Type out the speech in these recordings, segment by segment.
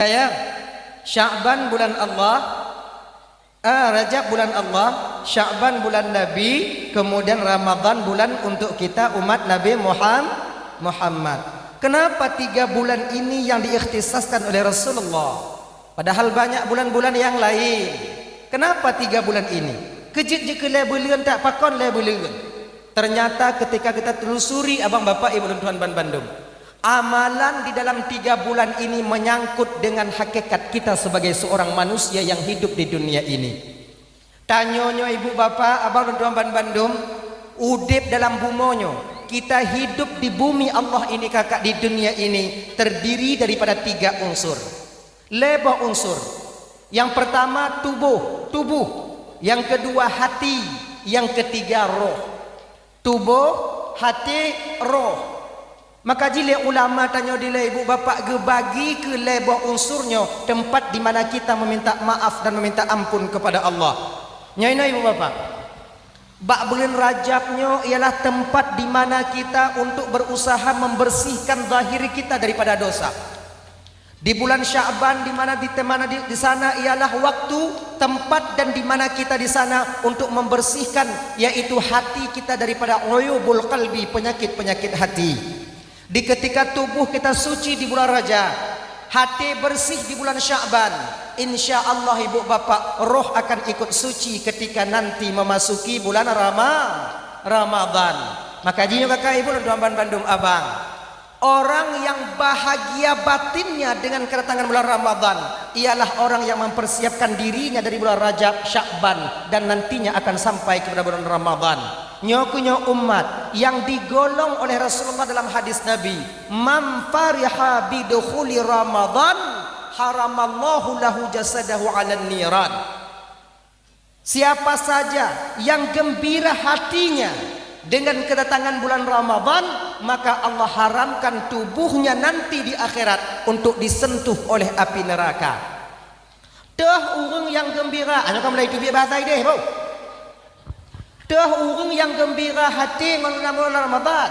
Ya, Sya'ban bulan Allah, Rajab bulan Allah, Sya'ban bulan Nabi, kemudian Ramadan bulan untuk kita umat Nabi Muhammad. Kenapa 3 bulan ini yang diikhtisaskan oleh Rasulullah? Padahal banyak bulan-bulan yang lain. Kenapa 3 bulan ini? Kejut je ke bulan tak pakon bulan. Ternyata ketika kita telusuri abang bapak ibu dan tuan Bandung, amalan di dalam 3 bulan ini menyangkut dengan hakikat kita sebagai seorang manusia yang hidup di dunia ini. Tanyonyo ibu bapak, abang dan tuan Bandung, udip dalam bumonyo, kita hidup di bumi Allah ini kakak di dunia ini terdiri daripada 3 unsur. Lebo unsur. Yang pertama tubuh. Yang kedua hati, yang ketiga roh. Tubuh, hati, roh. Maka jile ulama tanya dile ibu bapak ge bagi ke lebo unsurnya tempat di mana kita meminta maaf dan meminta ampun kepada Allah. Nyaina ibu bapak. Bak bulan Rajabnya ialah tempat di mana kita untuk berusaha membersihkan zahir kita daripada dosa. Di bulan Sya'ban di mana di sana ialah waktu, tempat dan di mana kita di sana untuk membersihkan yaitu hati kita daripada uyubul qalbi, penyakit-penyakit hati. Di ketika tubuh kita suci di bulan Rajab, hati bersih di bulan Sya'ban, insya Allah ibu bapak roh akan ikut suci ketika nanti memasuki bulan Ramadan. Maka jinyo kakak ibu dan tuan Bandung abang, orang yang bahagia batinnya dengan kedatangan bulan Ramadan ialah orang yang mempersiapkan dirinya dari bulan Rajab, Sya'ban dan nantinya akan sampai kepada bulan Ramadan. Nyokunyo umat yang digolong oleh Rasulullah dalam hadis Nabi, man fariha bidukhuli Ramadan haramallahu lahu jasadahu 'alan niran. Siapa saja yang gembira hatinya dengan kedatangan bulan Ramadan, maka Allah haramkan tubuhnya nanti di akhirat untuk disentuh oleh api neraka. Dah urang yang gembira, ana kam lai tu biar bahasa deh, bro. Dah urang yang gembira hati ngon bulan Ramadan.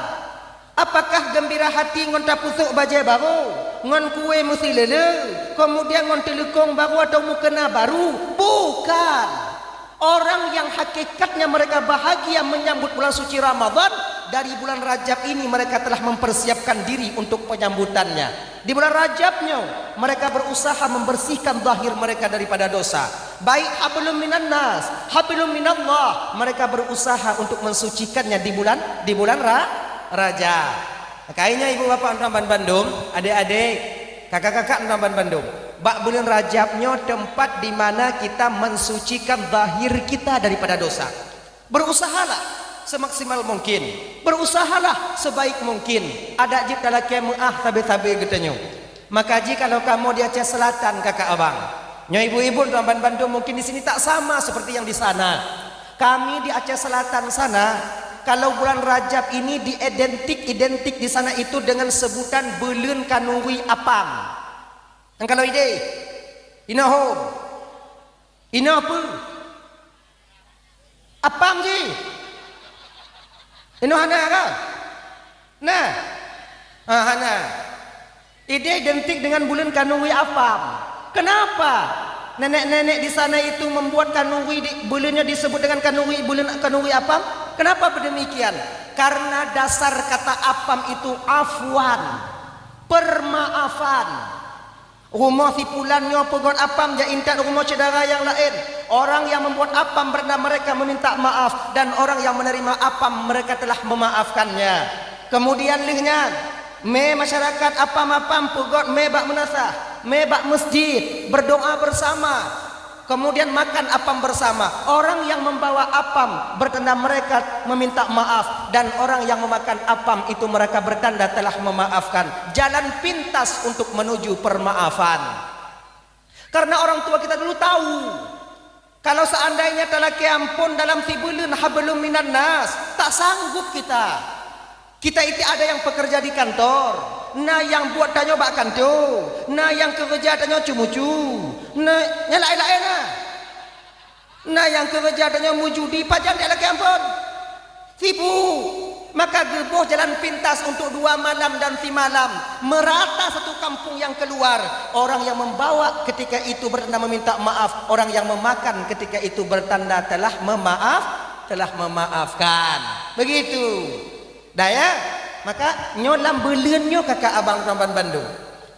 Apakah gembira hati ngon tapusuk baju baru, ngon kue mesti lele, kemudian ngon telekong baru atau mukena baru? Bukan. Orang yang hakikatnya mereka bahagia menyambut bulan suci Ramadan, dari bulan Rajab ini mereka telah mempersiapkan diri untuk penyambutannya. Di bulan Rajabnya mereka berusaha membersihkan zahir mereka daripada dosa. Baik hablum minan nas, hablum minallah, mereka berusaha untuk mensucikannya di bulan Rajab. Makanya ibu bapak tuan Bandung, adik-adik, kakak-kakak tuan Bandung, bak bulan Rajabnya tempat di mana kita mensucikan zahir kita daripada dosa. Berusahalah semaksimal mungkin, berusahalah sebaik mungkin. Ada jib dalam kemuah tabe-tabe getanyo. Maka jika kalau kamu di Aceh Selatan kakak abang, nyo ibu-ibu tuan Bandung mungkin di sini tak sama seperti yang di sana. Kami di Aceh Selatan sana, kalau bulan Rajab ini identik di sana itu dengan sebutan bulan kanuri apam. Dan kalau ide, ina home, ina apa? Apam je, ina hana kan? Nah, hana. Ide identik dengan bulan kanuri apam. Kenapa? Nenek-nenek di sana itu membuat kanuri bulannya disebut dengan bulan kanuri apam. Kenapa demikian? Karena dasar kata apam itu afwan, permaafan. Rumah si pulannya pegon apam ja intat rumah saudara yang lain. Orang yang membuat apam berna mereka meminta maaf, dan orang yang menerima apam mereka telah memaafkannya. Kemudian lihnya me masyarakat apam-apam pegon me bak menasah, me bak masjid berdoa bersama. Kemudian makan apam bersama. Orang yang membawa apam bertanda mereka meminta maaf, dan orang yang memakan apam itu mereka bertanda telah memaafkan. Jalan pintas untuk menuju permaafan. Karena orang tua kita dulu tahu, kalau seandainya telah kiampun dalam tibulun hablum minan nas, tak sanggup kita. Kita itu ada yang pekerja di kantor, nah yang buat tanya bak kantor, nah yang kerja tanya cumucu, nah nyalain-lain nah yang kerja tanya mujudi pajang dia lagi ampun, sibuk. maka gebuh jalan pintas untuk 2 malam dan 3 malam, merata satu kampung yang keluar. Orang yang membawa ketika itu bertanda meminta maaf, orang yang memakan ketika itu bertanda telah memaafkan. Begitu daya. Maka nyolam beliannya kakak abang Ramban Bandung,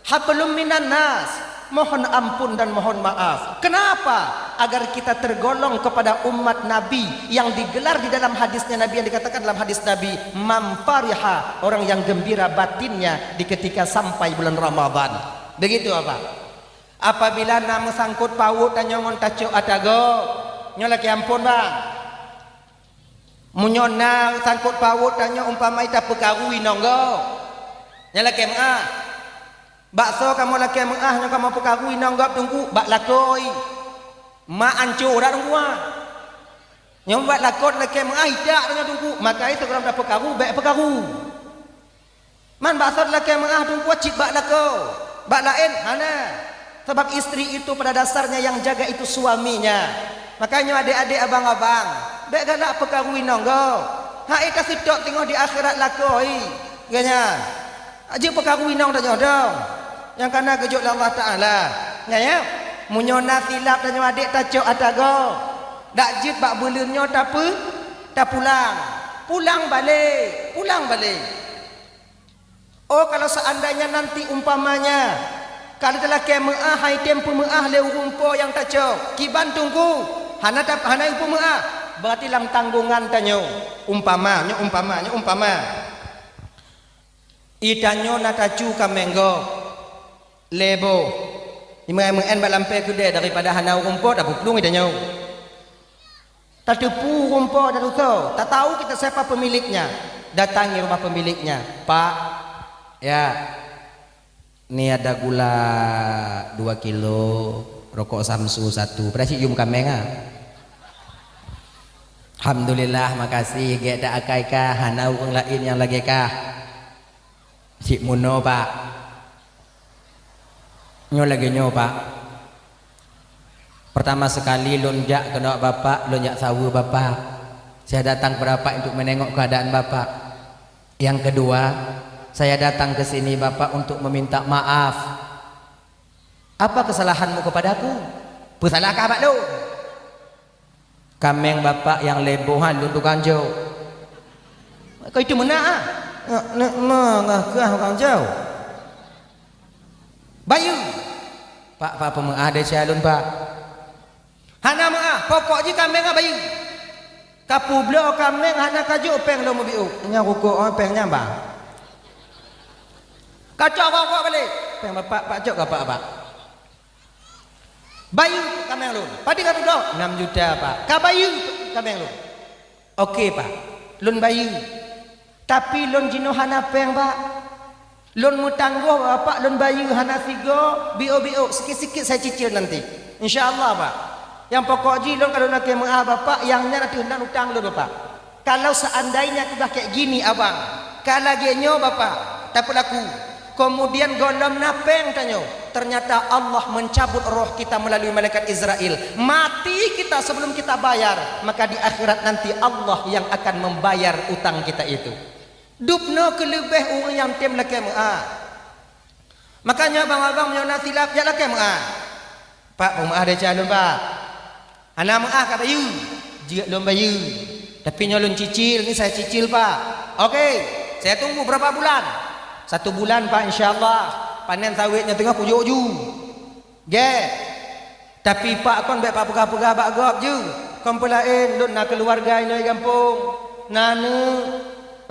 hablum minan nas, mohon ampun dan mohon maaf. Kenapa? Agar kita tergolong kepada umat Nabi yang digelar di dalam hadisnya Nabi, yang dikatakan dalam hadis Nabi, mamfariha, orang yang gembira batinnya di ketika sampai bulan Ramadan. Begitu apa? Apabila nama sangkut paut dan nyongon tacu atago, nyolaki ampun bang. Munyona sangkut paut dan nyong umpamai tak pekarui nonggo. Nyolaki mengah. Bakso kamu laki mengah nyong kamu pekarui nonggap tunggu bak lakoi. Ma ancur dah tunggu ah. Nyong bak lakot laki mengah tidak dengan tunggu. Maka itu kalau dah pekaru baik pekaru. Man bakso laki mengah tunggu cip bak lako. Bak lain hana. Sebab istri itu pada dasarnya yang jaga itu suaminya. Makanya adik-adik abang-abang, baik galak pekarui nonggo. Hai kasih tok tengok di akhirat lakoi. Ganya. Aja pekarui nong dah jodoh. Yang karena kejut Allah Ta'ala. Ya, munyona silap dan adik tacok atago. Dak jit bak belunyo tak pulang. Pulang balik. Oh, kalau seandainya nanti umpamanya kalau telah ke meah hai tempu meah le rumpo yang tacok, kiban tunggu. Hana ibu meah. Berarti lang tanggungan tanyo. Umpama. Itanyo natacu kamenggo lebo imeng balampe kude daripada hanau rumput dah puplung itanyo. Tak tepu rumput dah tu. Tak tahu kita siapa pemiliknya. Datangi rumah pemiliknya. Pak, ya, ni ada gula 2 kilo, rokok Samsu 1. Berarti yum kameng ah. Alhamdulillah, makasih. Gak ada akai kah hanau orang lain yang lagi kah? Si Muno pak, nyo pak. Pertama sekali lonjak kena bapak, lonjak sawu bapak. Saya datang berapa untuk menengok keadaan bapak. Yang kedua, saya datang ke sini bapak untuk meminta maaf. Apa kesalahanmu kepadaku? Bersalahkah pak lu? Kameng bapak yang lebohan lu tukang jauh. Kau itu mana ah? Mengah orang jauh. Bayu. Pak pemengah ada calon pak. Hana mengah pokok je kameng ah bayu. Kapu belo kameng hana kaju peng lo mobiu. Nya rokok pengnya bang. Kacau rokok balik. Peng bapak pak jok apa pak? Bayu kameng lu. Padi kapu dok 6 juta pak. Ka bayu kameng lu. Okey pak. Lun bayu. Tapi lon jino hana peng pak. Lon mutangguh bapak lon bayu hana figo bio sikit-sikit saya cicil nanti. Insya-Allah pak. Yang pokok ji lon kalau nak mengaah bapak yangnya nanti hendak utang lon bapak. Kalau seandainya sudah kayak gini abang, kalau genyo bapak, tak laku. Kemudian golom napeng tanyo. Ternyata Allah mencabut roh kita melalui malaikat Israel. Mati kita sebelum kita bayar, maka di akhirat nanti Allah yang akan membayar utang kita itu. Dupno kelebih orang yang tem laki mengaah. Makanya abang-abang menyona silap ya laki mengaah. Pak mengaah ada calon pak. Anak mengaah kat bayu. Jika lom bayu. Tapi nyolon cicil, ni saya cicil pak. Okey, saya tunggu berapa bulan? 1 bulan pak insyaAllah. Panen sawitnya tengah pujuk-uju. Yeah. Tapi pak kon baik pak pegah-pegah bak gop je. Kon pelain lun nak keluarga ini kampung. Nana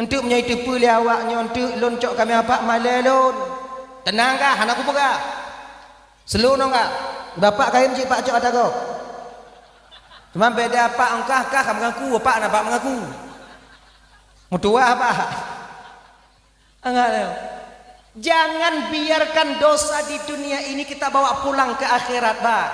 untuk menyai tepu li awaknya untuk lun cok kami apa malai lun. Tenang kah anak aku pegah? Selu no kah? Bapak kain cik pak cok ada kau. Cuma beda pak engkah kah kamu mengaku pak nak pak mengaku. Mutua apa? Enggak. Jangan biarkan dosa di dunia ini kita bawa pulang ke akhirat, Pak.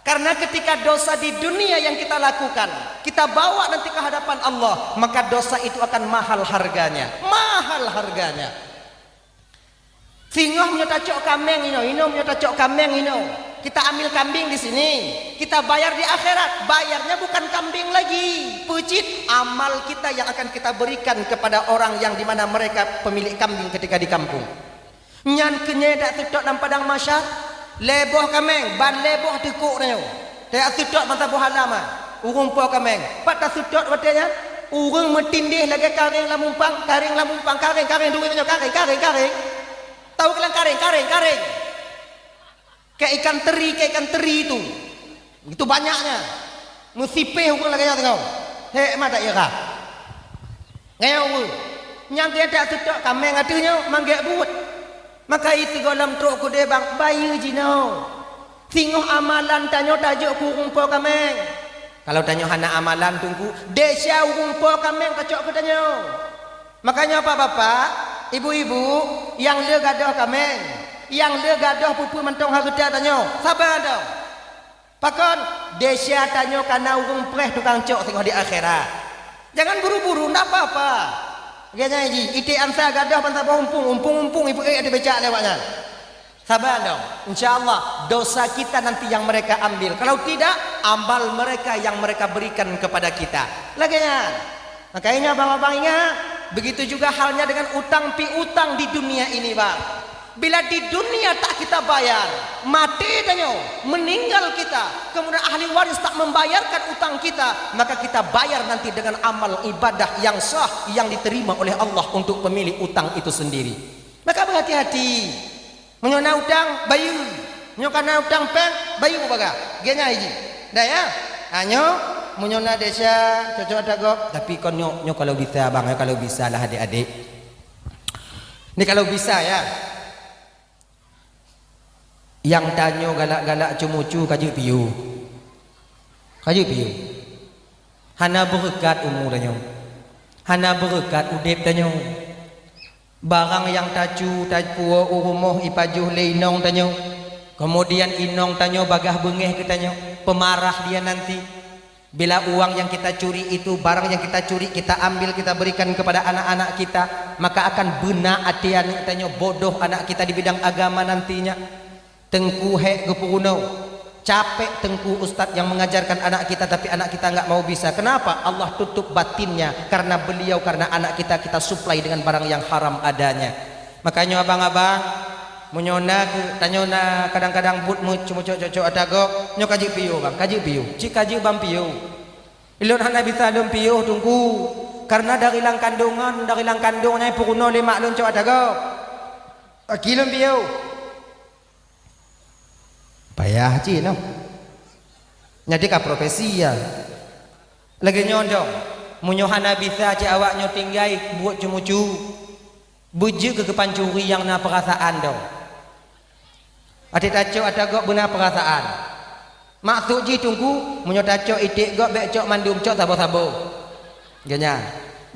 Karena ketika dosa di dunia yang kita lakukan, kita bawa nanti ke hadapan Allah, maka dosa itu akan mahal harganya. Mahal harganya. Singoh menyata cok kameng ino menyata cok kameng ino. kita ambil kambing di sini, kita bayar di akhirat. Bayarnya bukan kambing lagi, pucit amal kita yang akan kita berikan kepada orang yang dimana mereka pemilik kambing ketika di kampung. Nyan kenyedak tutok dalam padang masyar, leboh kameng, ban leboh tekuk nyo. Tak tutok mata buah halaman, urung po kameng. Patah tutok batenya, urung metindih lagi karing lamumpang, karing lamumpang, karing duit nyo, karing. Tahu kalian karing. Kayak ikan teri itu banyaknya. Musipeh hukum lagi tengok. Hek mata ya kah? Ngeu. Nyang dia tak sedok kameng adanya manggek buat. Maka itu dalam truk ku dia bang bayu jino. Singoh amalan tanyo tajuk kurung po kameng. Kalau tanyo hana amalan tunggu desya kurung po kameng kacok ku tanyo. Makanya apa bapak, ibu-ibu yang le gadoh kameng, yang le gadoh pupu mentong harta tanyo. Sabar dah. Pakon desya tanyo kana urung preh tukang cok tengok di akhirat. Jangan buru-buru, ndak apa-apa. Gaya ji, ite ansa gadah pantai umpung ibu ada becak lewatnya. Sabar dong. Insyaallah dosa kita nanti yang mereka ambil. Kalau tidak, amal mereka yang mereka berikan kepada kita. Laginya. Makanya abang-abang ingat, begitu juga halnya dengan utang piutang di dunia ini, Bang. Bila di dunia tak kita bayar, mati tanyo, meninggal kita, kemudian ahli waris tak membayarkan utang kita, maka kita bayar nanti dengan amal ibadah yang sah yang diterima oleh Allah untuk pemilik utang itu sendiri. Maka berhati-hati. Menyona utang bayu, menyokana utang peng bayu baga. Genya hiji. Dah ya. Hanyo menyona desa cocok dagok, tapi kon nyok kalau bisa bang, kalau bisa lah adik-adik. Ini kalau bisa ya. Yang tanyo galak-galak cumucu kaji piu hana berkat umur tanyo, hana berkat udip tanyo. Barang yang tacu tajpuo urumoh ipajuh leinong tanyo, kemudian inong tanyo bagah bengeh ke tanyo, pemarah dia nanti. Bila uang yang kita curi itu, barang yang kita curi kita ambil, kita berikan kepada anak-anak kita, maka akan benak atian tanyo, bodoh anak kita di bidang agama nantinya. Tengku hek gepuno, capek tengku ustadz yang mengajarkan anak kita, tapi anak kita nggak mau bisa. Kenapa? Allah tutup batinnya karena beliau, karena anak kita supply dengan barang yang haram adanya. Makanya abang-abang menyona tanyona kadang-kadang but cuma cocok atagok nyok kaji piu bang, kaji piu, cik kaji bang piu. Ilun hana bisa dom piu tunggu karena dari lang kandungnya puruno 5 lun cok atagok. Kilum piu. Payah ci no. Jadi ka profesi ya. Lagi nyondong. Munyohana bisa ci awaknya tinggai buat cumucu. Bujuk ke kepancuri yang na perasaan dong. Ati taco ada gok benar perasaan. Maksud ji tunggu munyo taco itik gok bek cok mandum cok sabo-sabo. Genya.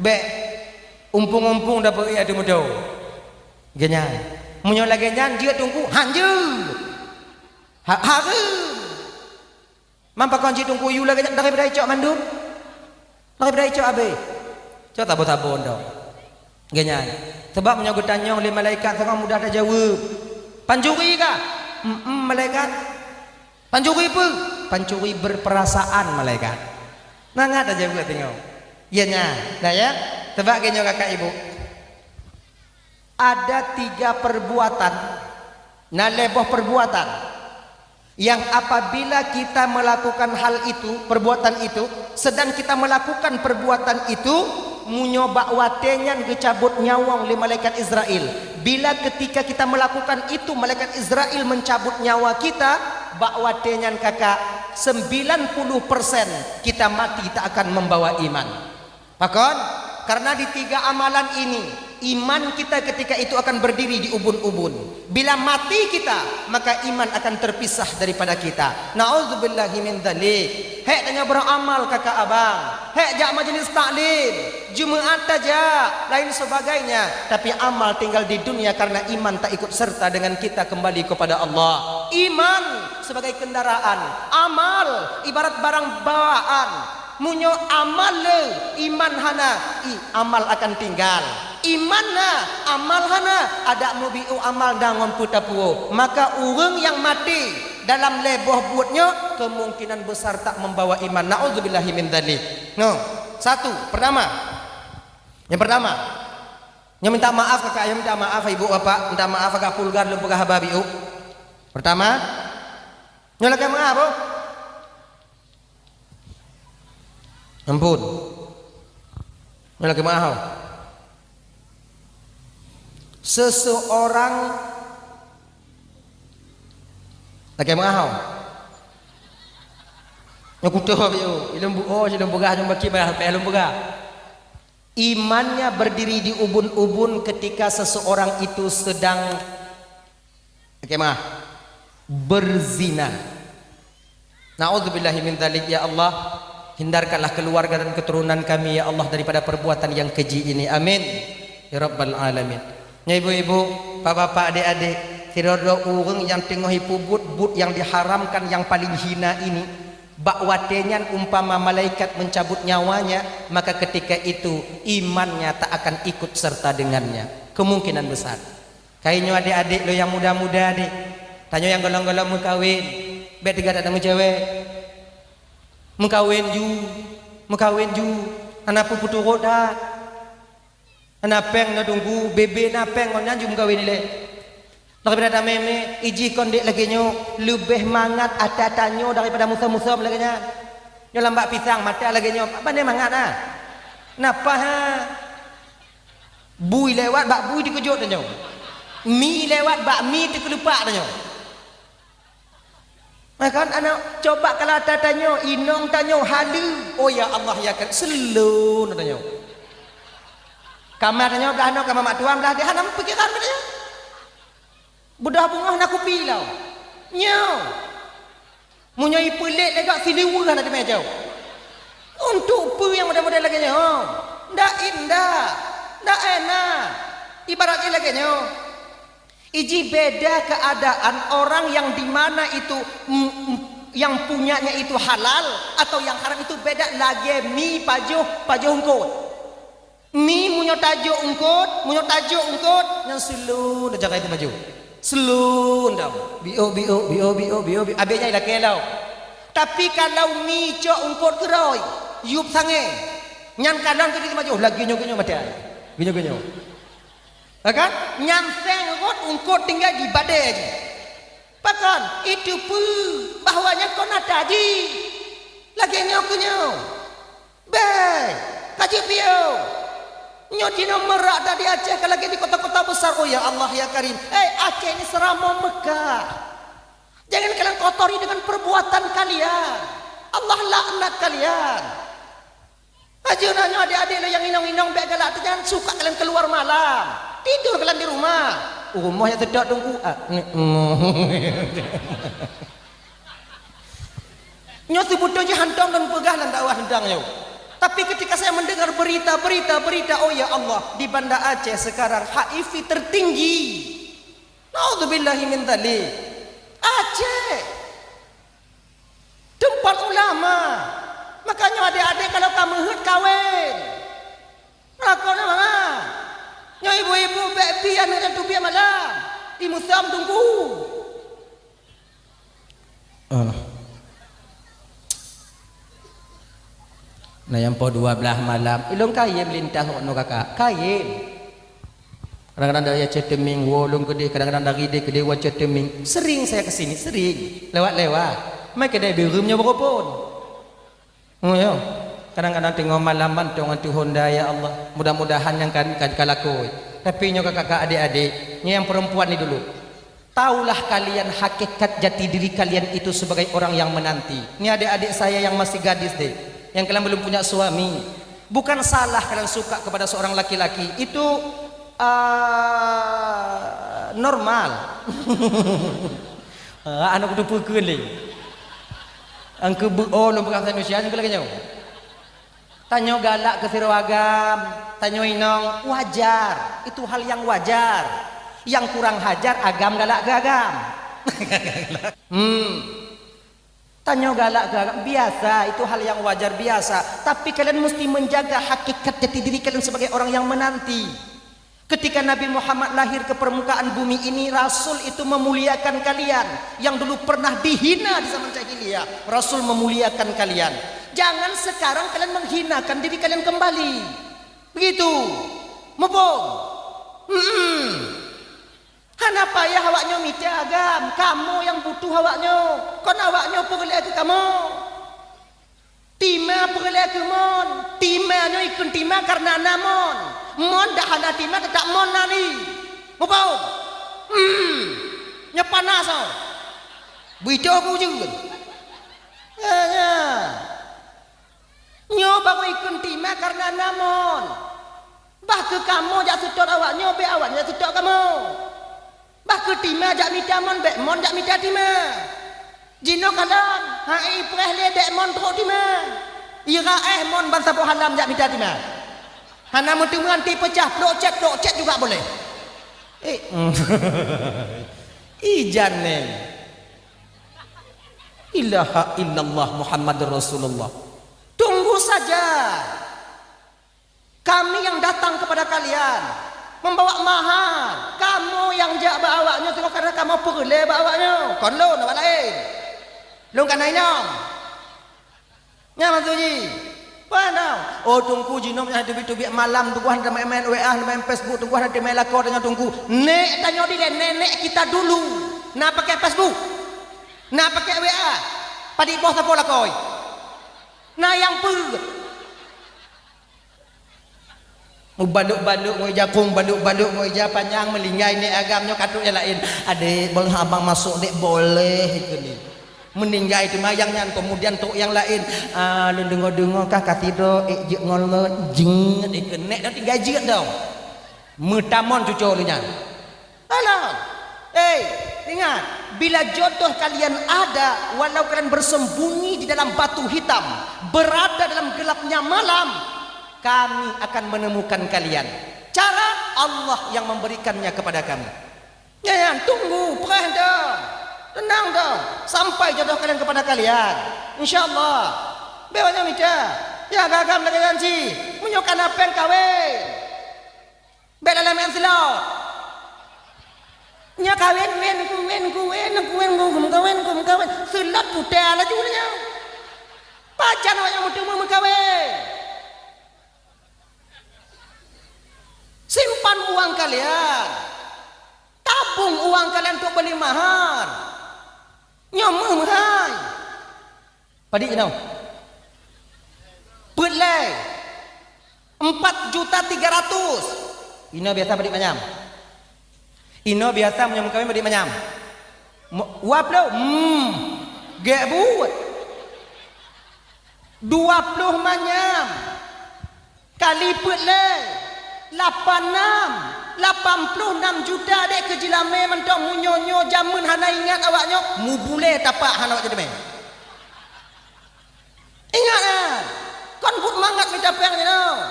Bek umpung-umpung dapat ia mudo. Genya. Munyo lagi nyan dia tunggu hanjur. Harum. Mampa konci tungku yu lagi dari berdai cok mandum. Dari berdai cok abe. Cok tabo-tabo dong. Genya. Sebab menyogut tanya oleh malaikat sekarang mudah dah jawab. Pancuri kah? Malaikat. Pancuri apa? Pancuri berperasaan malaikat. Nangat aja gue tengok. Iya dah ya. Sebab genya kakak ibu. Ada 3 perbuatan. Naleboh perbuatan. Yang apabila kita melakukan hal itu, perbuatan itu, sedang kita melakukan perbuatan itu, munyoba watenyan gecabut nyawang oleh malaikat Israel. Bila ketika kita melakukan itu, malaikat Israel mencabut nyawa kita, bak watenyan kakak 90% kita mati tak akan membawa iman. Pakon, karena di 3 amalan ini, iman kita ketika itu akan berdiri di ubun-ubun. Bila mati kita, maka iman akan terpisah daripada kita. Na'udzubillahi min dzalik. Hek tanya beramal kakak abang, hek jak majlis taklim, Jumaat saja, lain sebagainya. Tapi amal tinggal di dunia karena iman tak ikut serta dengan kita kembali kepada Allah. Iman sebagai kendaraan, amal ibarat barang bawaan. Munyo amal le, iman hana, amal akan tinggal. Iman na, amal hana, ada mubiu amal dangon putapuo. Maka orang yang mati dalam leboh buatnya, kemungkinan besar tak membawa iman. Na'udzubillahi min dzalik. No. Satu, pertama. Yang pertama, yang minta maaf kakak, yang minta maaf ibu bapak, minta maaf agak vulgar lu pegah hababiu. Pertama, nyalakan maaf, oh. Ampun. Nyalakan maaf. Seseorang lagi maaf. Nyakutuh biu, ilmu oh ilmu begah jom baki bah ilmu begah. Imannya berdiri di ubun-ubun ketika seseorang itu sedang berzina. Na'udzubillahi min dzalik ya Allah, hindarkanlah keluarga dan keturunan kami ya Allah daripada perbuatan yang keji ini. Amin ya rabbal alamin. Ya ibu-ibu, bapak-bapak, adik-adik, tidak ada orang yang tengah but yang diharamkan yang paling hina ini. Bakwatenya umpama malaikat mencabut nyawanya, maka ketika itu imannya tak akan ikut serta dengannya. Kemungkinan besar. Kayaknya adik-adik lo yang muda-muda adik, tanya yang golong-golong mau kawin, tiga datang cewek, mau kawin ju, anak pupu turut dah, anak peng na tunggu, bebe na peng ngonya ju mau kawin ile. Daripada ada meme, iji kondek lagi nyo lebih mangat ada tanyo daripada musuh-musuh lagi nya. Nyo lambak pisang mata lagi nyo, apa ni mangat ah? Napa ha? Bui lewat bak bui dikejut tanyo. Mi lewat bak mi terkelupak tanyo. Maka anak coba kalau ada tanyo, inong tanyo halu. Oh ya Allah ya kan selun tanyo. Kamar tanyo dah no kamar mak tuan dah dia hanam pikiran tanyo. Budah bunga nak kupi lau. Nyau. Munyai pelik dekat sini urah nak meja. Untuk pu yang mudah-mudah lagi nyau. Ndak indah. Ndak enak. Ibaratnya lagi nyau. Iji beda keadaan orang yang di mana itu yang punyanya itu halal atau yang haram itu beda lagi. Mi pajuh ungkut. Mi munyo tajuk ungkut yang selu dah jaga itu baju. Selun dah. Bio. Abenya dah kelau. Tapi kalau mi cok ungkut keroi, yup sange. Nyan kanan ke maju lagi nyogonyo mata. Ginyo. Kan? Nyan seng ungkut tinggal di badai aja. Pakan itu pu bahwanya kau nak tadi. Lagi nyogonyo. Baik. Kaji bio. Nyodino merak tadi Aceh kalau lagi di kota-kota besar. Oh ya Allah ya Karim. Aceh ini seramo Mekah. Jangan kalian kotori dengan perbuatan kalian. Allah laknat kalian. Ajurannya adik-adik yang inong-inong baik galak jangan suka kalian keluar malam. Tidur kalian di rumah. Rumahnya tidak tunggu. Nyotu butuhnya hantong dan pegah dan dakwah hendangnya. Tapi ketika saya mendengar berita, oh ya Allah, di Banda Aceh sekarang HIV tertinggi. Na'udzubillahi min dzalik. Aceh tempat ulama. Makanya adik-adik kalau kamu kawin. Lakon mana? Nya ibu-ibu baby anak tu biar malam. Di museum tunggu. Nah yang po 12 malam ilong kaya melintah no kakak kaya kadang-kadang dari ceteming wolong gede kadang-kadang dari dia kedai ceteming sering saya kesini sering lewat mereka kedai birumnya berapun oh ya kadang-kadang tengok malaman tengok tu Honda ya Allah mudah-mudahan yang kan laku tapi nyo kakak adik-adik yang perempuan ni dulu taulah kalian hakikat jati diri kalian itu sebagai orang yang menanti. Ini adik-adik saya yang masih gadis deh, yang kalian belum punya suami. Bukan salah kalian suka kepada seorang laki-laki, itu normal. Anak kudu peukeun. Angke oh lu bukan manusia juga lagi nyaw. Tanyo galak ke sirwagam, tanyo inong wajar, itu hal yang wajar. Yang kurang hajar agam galak ke agam. Tanyo galak ke agam biasa, itu hal yang wajar biasa. Tapi kalian mesti menjaga hakikat jati diri kalian sebagai orang yang menanti. Ketika Nabi Muhammad lahir ke permukaan bumi ini, Rasul itu memuliakan kalian. Yang dulu pernah dihina di zaman jahiliyah, Rasul memuliakan kalian. Jangan sekarang kalian menghinakan diri kalian kembali. Begitu. Mubong. Kenapa ya awaknya miti agam? Kamu yang butuh awaknya. Kon awaknya pergi ke kamu. Tima pergi ke mon. Timanya ikut tima karena namon. Mon dah ada tima tetap mon nani. Mubong. Nya panas oh. Bicara aku juga. Ya. Nyoba aku ikut tima karena namon. Bah ke kamu jak sedot awaknya, be awaknya sedot kamu. Bah ke tima jak mita mon, be mon jak mita tima. Jino kalam, hai preh le dek mon teruk tima. Ira mon bangsa po halam jak mita tima. Hana mutuman ti pecah dok cek juga boleh. Ijan ne. Ilaha illallah Muhammadur Rasulullah. Tunggu saja. Kami yang datang kepada kalian membawa mahar. Kamu yang jak bawanya tu karena kamu perle bawanya. Kon lo nak lain. Lo kan nyam. Nyam tuji. Mana? Oh tunggu jinom yang tubi-tubi malam tunggu handa main WA, main Facebook, tunggu handa main lakor dengan tunggu. Nek tanya dia nenek kita dulu. Nak pakai Facebook. Nak pakai WA. Padi bos apa lakoi? Nah yang baluk-baluk ngoi jakung baluk-baluk ngoi ja panjang melinggai ni agamnya katuk yang lain. Adik bang abang masuk dek boleh itu ni. Meninggai itu mayangnya kemudian tok yang lain. Lu dengar-dengar kah katido je ngolot jing ikenek dah tinggal je dah. Metamon cucu lu nya. Alah. Ingat, bila jodoh kalian ada, walau kalian bersembunyi di dalam batu hitam, berada dalam gelapnya malam, kami akan menemukan kalian. Cara Allah yang memberikannya kepada kami. Ya, tunggu, perah dah. Tenang dah. Sampai jodoh kalian kepada kalian. InsyaAllah. Bewanya mita. Ya, gagam lagi janji. Menyukan apa yang kawin. Bela dalam yang silau. Nya kawin, kawin. Selat putih lah juga. Pacar orang yang muda kawin. Simpan uang kalian. Tabung uang kalian untuk beli mahar. Nyomong hai. Padi you know. Pelai 4.300.000. Ino biasa beri manyam. Ino biasa menyam kawin beri manyam. Wap lo. Gak buat. 20 manyam. Kali pelai 86 juta dek kejilame mentok munyonyo jamun hana ingat awaknya mu boleh tapak hana awak jadi main. Ingat ah. Kon but mangat minta peng ni no.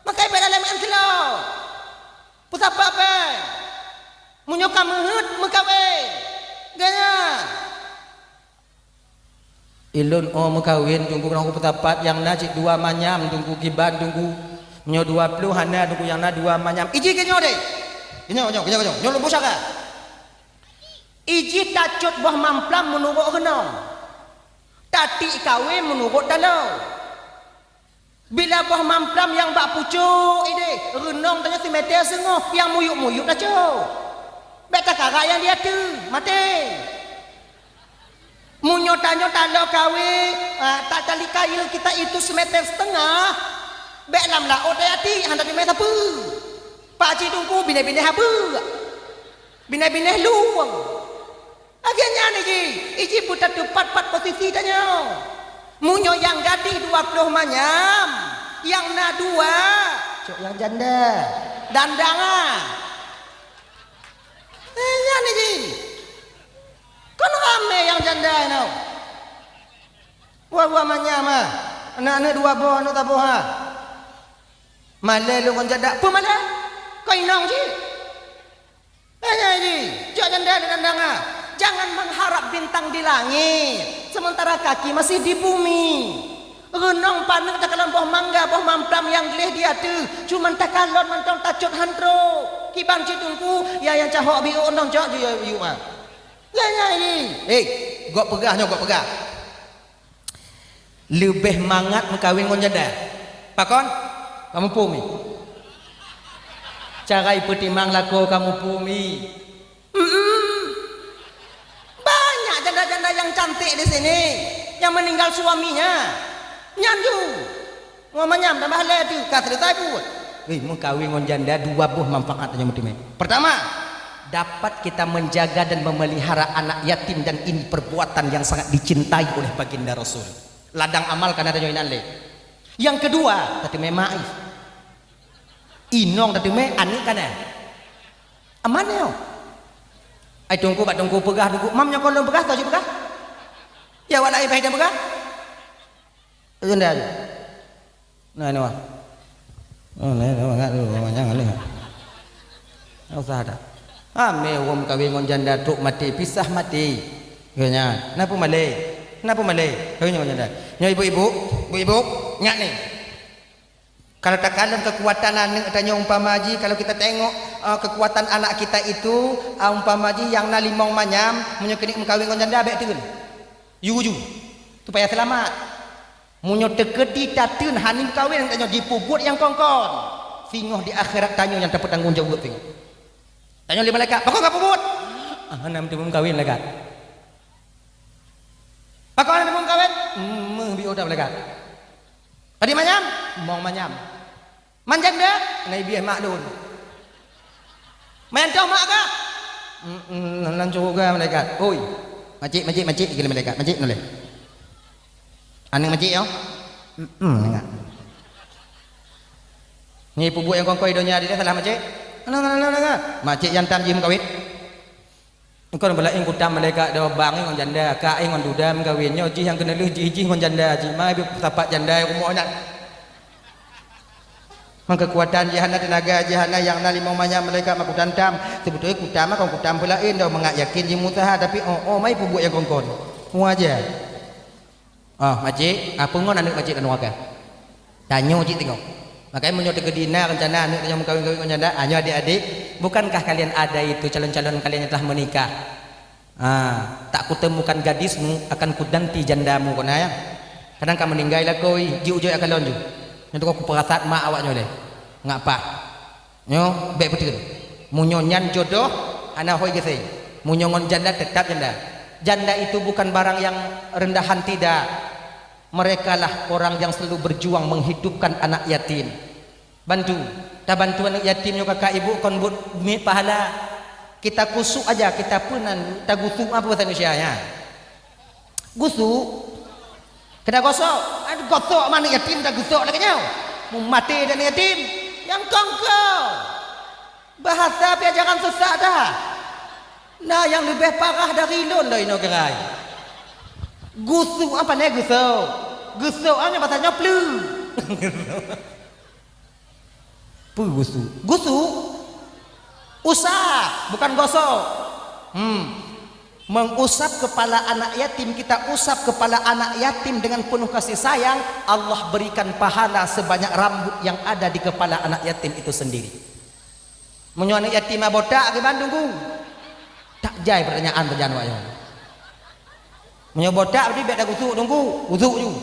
Makai pada lemen selo. Pusapa pe. Munyoka menghut mekawe. Gaya. Ilun mekawin tunggu nang petapat yang najik 2 manyam tunggu kiban tunggu nyo 20 hana tunggu yang na 2 manyam. Iji ke nyo deh. Nyo lu busaka. Iji tacut buah mamplam menurut kenong. Tati kawin menurut dalau. Bila buah mamplam yang bak pucuk ide renong tanya si meter sengoh yang muyuk-muyuk dah cuk. Beta kakak yang dia tu mati. Munyota-nyota lo kawin tak kali kail kita itu semeter setengah. Bek lam la hati hendak di mesa apa? Pak cik tunggu bina-bina apa? Bina-bina luang. Akhirnya ni ji, iji putar tepat posisi tanya. Munyo yang gadis 20 manyam, yang na 2, cok yang janda, dandangan. Ya ni ji, kan rame yang janda ni. Buah manyam ah, anak-anak 2 buah, anak tak buah. Malah lu kon janda, apa malah? Kau inang ji. Ya ji, cok janda dandangan. Jangan mengharap bintang di langit sementara kaki masih di bumi. Renong paneng takalon boh mangga boh mamplam yang geleh dia tu. Cuman takalon mantong tacut hantro. Kibang citungku ya yang cahok biu ondong cok yu mah. Ya ini. Gok pegahnya gok pegah. Lebih mangat mengkawin ngon janda. Pakon, kamu pumi. Carai petimang laku kamu pumi. Banyak janda-janda yang cantik di sini yang meninggal suaminya. Nyanju. Mau menyam tambah le tu kat cerita buat. Mengkawin ngon janda dua buah manfaatnya mutime. Pertama, dapat kita menjaga dan memelihara anak yatim dan ini perbuatan yang sangat dicintai oleh baginda Rasul. Ladang amal karena ada nyoinan le. Yang kedua, tadi memang inong tadi me anik kana. Amannya. Ai tunggu bat tunggu pegah tunggu. Mam nyokol pegah tau pegah? Ya walai bae dah pegah. Janda. Nah ni wah. Oh ni enggak dulu jangan le. Usah ada. Ame wong kawin ngon janda tuk mati pisah mati. Kenya. Napa malai? Kenapa malai? Kawin ngon janda. Nya ibu-ibu nyak ni. Kalau tak kalah kekuatan anak tanya umpama haji, kalau kita tengok kekuatan anak kita itu umpama haji yang na limong manyam munyo kenik mengkawin ngon janda baik teun. Yuju. Supaya selamat. Munyo tekedi tatun hanim kawin tanya dipubut yang kongkon. Singoh di akhirat tanya yang dapat tanggung jawab tu. Tanya oleh malaikat, "Pakon ka pubut?" Nam tu mengkawin malaikat. "Pakon ada mengkawin?" Bio dah malaikat. Adi manyam, mong manyam. Manjang dah, nai biah mak dun. Main kau mak ka? Nan juga malaikat. Oi, macik gila malaikat, macik noleh. Aneng macik yo? Enggak. Ni pubuk yang kongkoi donya dia salah macik. Enggak. Macik yang tam jim kawit. Engkau bela ing kutam malaikat dah bang ngon janda, ka ing ngon dudam kawinnya ji yang kena leuh ji ngon janda, ji mai tapak janda rumah nak. Kekuatan jihana tenaga jihana yang na limau manya malaikat makutan tam. Sebetulnya kutam kau kutam pelain dah mengak yakin ji mutaha tapi mai pubuk yang kongkon. Waja. Macik, apa ngon anak macik dan wakah? Tanya cik tengok. Makanya menyodek ke dina rencana anak yang mengkawin janda. Hanya adik-adik, bukankah kalian ada itu calon-calon kalian yang telah menikah? Tak kutemukan gadismu akan kudanti jandamu kau naya. Kadang kamu meninggal lah kau ji ujoi akan lonju. Nanti kau perasaan mak awaknya leh. Ngapa? Nyo baik betul. Munyonyan jodoh anak hoi gesei. Munyongon janda tetap janda. Janda itu bukan barang yang rendahan tidak. Mereka lah orang yang selalu berjuang menghidupkan anak yatim. Bantu, tak bantu anak yatim juga kakak ibu kon buat pahala. Kita kusuk aja, kita punan, kita gusuk apa bahasa Indonesia-nya? Gusuk. Kena gosok. Ada gosok mana yatim dah gusuk lagi nyau. Mau mati dan yatim yang kongkol. Bahasa biar jangan susah dah. Nah yang lebih parah dari lon dah ino gerai. Gusuk apa nih gusuk? Gusuk apa bahasanya plu? Gusuk. Gusuk usap bukan gosok. Mengusap kepala anak yatim, kita usap kepala anak yatim dengan penuh kasih sayang, Allah berikan pahala sebanyak rambut yang ada di kepala anak yatim itu sendiri. Menyo anak yatim botak ke Bandung ku? Tak jai pertanyaan wanya. Menyo botak berarti biar dah gusuk tunggu, gusuk ju.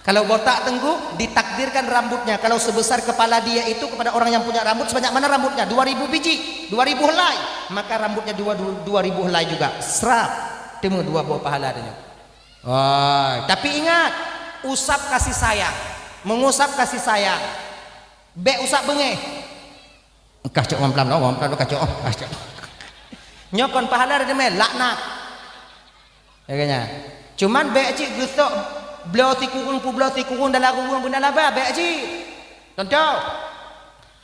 Kalau botak tengku ditakdirkan rambutnya kalau sebesar kepala dia itu kepada orang yang punya rambut sebanyak mana rambutnya 2000 biji 2000 helai maka rambutnya 2000 helai juga serap temu dua buah pahala adanya. Tapi ingat usap kasih sayang mengusap kasih sayang be usap bengeh kacau mamplam kacau nyokon pahala ada me laknat ya kayaknya cuman be cik gusok belau tikurun dalam ruang benda laba baik cik contoh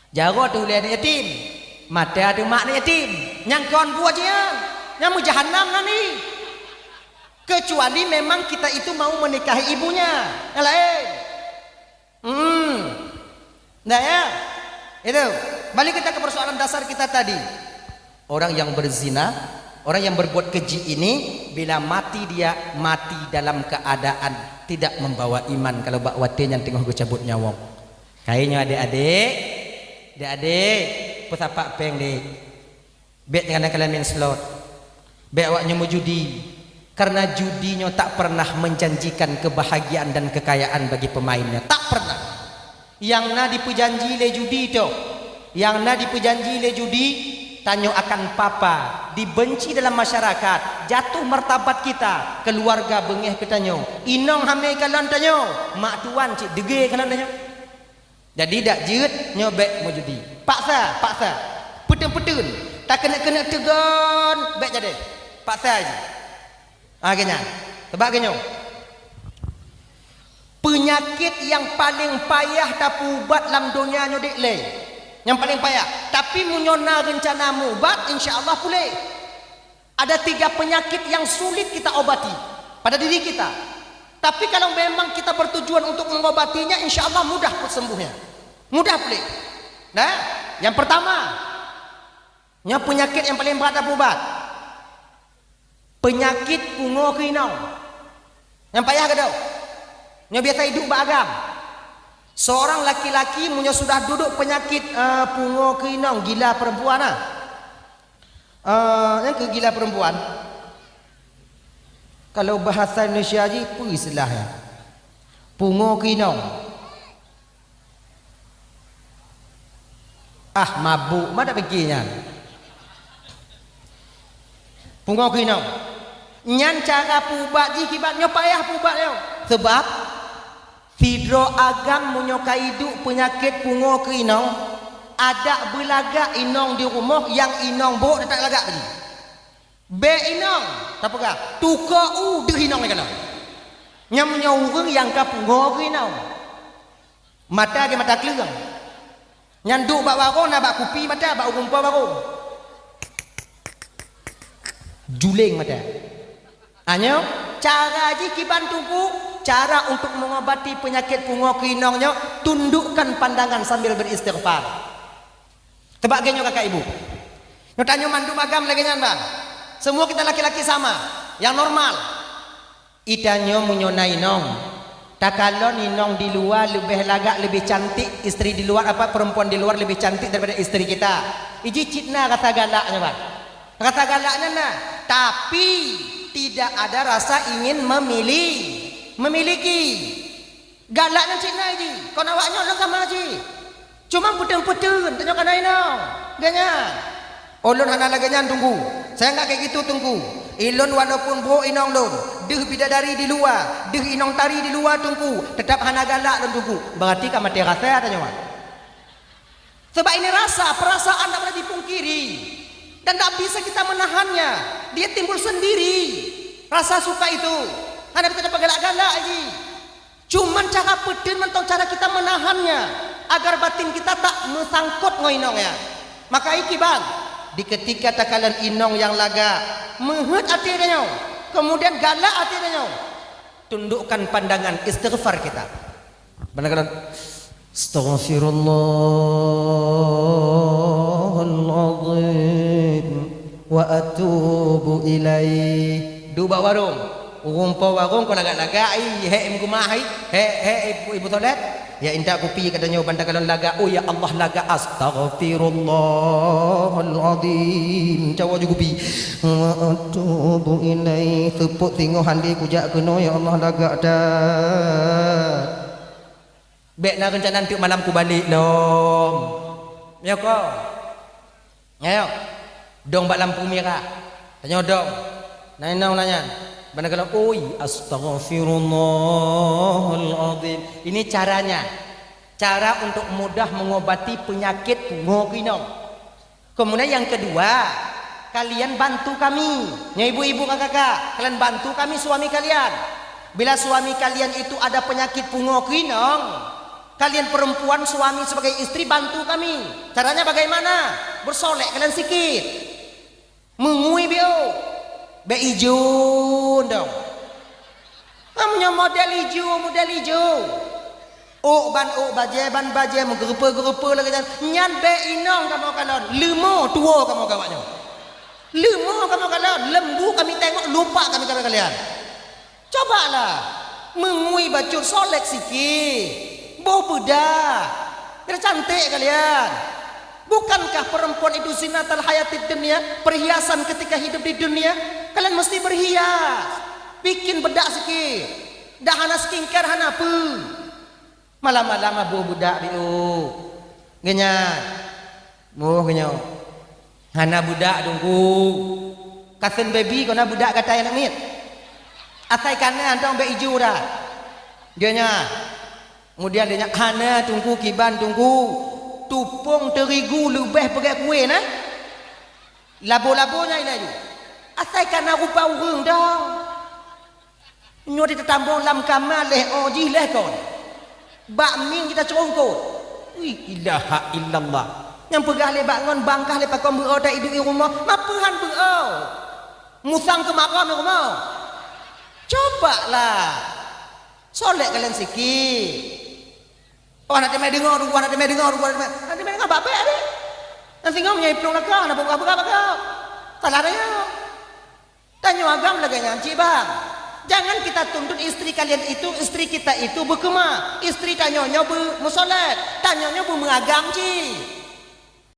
jaro tu lihat yatim mata tu mak yatim yang kon buat dia yang mu jahannam nani kecuali memang kita itu mau menikahi ibunya yang lain nah ya itu balik kita ke persoalan dasar kita tadi orang yang berzina Orang yang berbuat keji ini bila mati dia mati dalam keadaan tidak membawa iman. Kalau bak watin yang tengah cabut nyawa. Kayaknya adik-adik pesapak peng dek. Bek dengan kalian slot. Bek awaknya mau judi. Karena judinya tak pernah menjanjikan kebahagiaan dan kekayaan bagi pemainnya. Tak pernah. Yang na diperjanji le judi itu. Yang na diperjanji le judi tanyo akan papa, dibenci dalam masyarakat, jatuh martabat kita, keluarga bengeh ke tanyo, inong hamil kalan tanyo, mak tuan cik dege kalan tanyo. Jadi dak jeut nyobek mau judi. Paksa, petun-petun, tak kena tegon, bek jadi. Paksa aja. Kenya. Tebak kenyo. Penyakit yang paling payah tak ubat dalam dunia nyo dek le. Yang paling payah. Tapi munyona rencanamu ubat insya-Allah pulih. Ada 3 penyakit yang sulit kita obati pada diri kita. Tapi kalau memang kita bertujuan untuk mengobatinya, insya-Allah mudah sembuhnya. Mudah pulih. Nah, yang pertama, nya penyakit yang paling berat apa ubat? Penyakit pungo kinau. Yang payah ke tau? Nya biasa hidup beragam. Seorang laki-laki punya sudah duduk penyakit pungo kinong, gila perempuan yang ke gila perempuan. Kalau bahasa Indonesia aja apa istilahnya? Pungo kinong. Mabuk, mana pikirnya? Pungo kinong. Nyan cara pubat ji kibatnya payah pubat yo. Sebab Tidro agam menyukai hidup penyakit pungo ke inong. Ada belagak inong di rumah yang inong bawa tak lagak lagi. Be inong, tak apa tuka deh inong ni kana. Nya menyauring yang ka pungo ke inong. Mata ke mata keleng. Nyanduk bak warung na bak kupi mata bak rumpa warung. Juling mata. Anyo cara ji kiban tungku. Cara untuk mengobati penyakit pungo kinongnya, tundukkan pandangan sambil beristighfar. Tebak genyo kakak ibu. Nyo tanyo mandu magam lagi nyan bang. Semua kita laki-laki sama, yang normal. Idanyo munyona inong. Takalon inong di luar lebih lagak lebih cantik, istri di luar perempuan di luar lebih cantik daripada istri kita. Iji citna kata galaknya bang. Kata galaknya nah, tapi tidak ada rasa ingin memiliki galaknya cik naji kau nawaknya lo sama ji cuma puteng-puteng tanya kan ino ganya ulun hana lagi nyan tunggu saya enggak kayak gitu tunggu ilun walaupun bro inong lun deh bidadari di luar deh inong tari di luar tunggu tetap hana galak lun tunggu berarti kan mati rasa tanya wan sebab ini rasa perasaan tak boleh dipungkiri dan tak bisa kita menahannya dia timbul sendiri rasa suka itu. Ada kita galak-galak aja. Cuman cara pedin mentong cara kita menahannya agar batin kita tak mesangkut ngoinong ya. Maka iki bang, di ketika takalan inong yang laga menghut hati dia, kemudian galak hati dia, tundukkan pandangan istighfar kita. Benar-benar Astaghfirullahaladzim wa atubu ilaih. Dua warung. Rumpa warung kau lagak-lagak im gumahi ibu toilet ya indah kopi katanya bantah kalau lagak oh ya Allah lagak astaghfirullahaladzim cawa juga kopi atubu ilai tepuk tengok handi kujak kena ya Allah lagak dah bek nak rencana nanti malam ku balik dong ya kau ayo dong bak lampu merah tanya dong nanya benar kalau oi astaghfirullahaladzim ini caranya cara untuk mudah mengobati penyakit pungo kinong. Kemudian yang kedua kalian bantu kami ya ibu-ibu kakak kalian bantu kami suami kalian bila suami kalian itu ada penyakit pungo kinong kalian perempuan suami sebagai istri bantu kami caranya bagaimana bersolek kalian sikit mengui bio be ijo dong. Kamunya model hijau ban baje menggerupa lagi nyan be inong kamu kalon lemo tua kamu kawaknya Lemah kamu kalian, lembu kami tengok, lupa kami kalian. Cobalah mengui bacur solek sikit, bau bedah, biar cantik kalian. Bukankah perempuan itu zinatul hayatid dunia, perhiasan ketika hidup di dunia? Kalian mesti berhias, bikin bedak sikit, dah hana skincare hana apa. Malam-malam bau bedak biu, genyak, mau genyak. Hana budak dungku kasen baby kona budak kata yang mit asai kana antong be ijo dah dia nya kemudian dia nya hana tungku kiban tungku tupung terigu lebih pakai kue nah labo-labonya ini asai kana rupa urang dah nyo di tetambong lam kamal leh oji leh kon bak ming kita cerongkot ilaha illallah yang pegah le bangun bangkah le pakon berau tak hidup di rumah mapuhan berau musang ke makam di rumah cobalah solek kalian sikit nanti mai dengar nanti mai dengar bapak ada nanti ngau nyai pelong lakang nak buka salah dia tanya agam lagi nyanci bang jangan kita tuntut istri kalian itu istri kita itu berkemah istri tanya-nya bermusolat tanya-nya bermengagam ci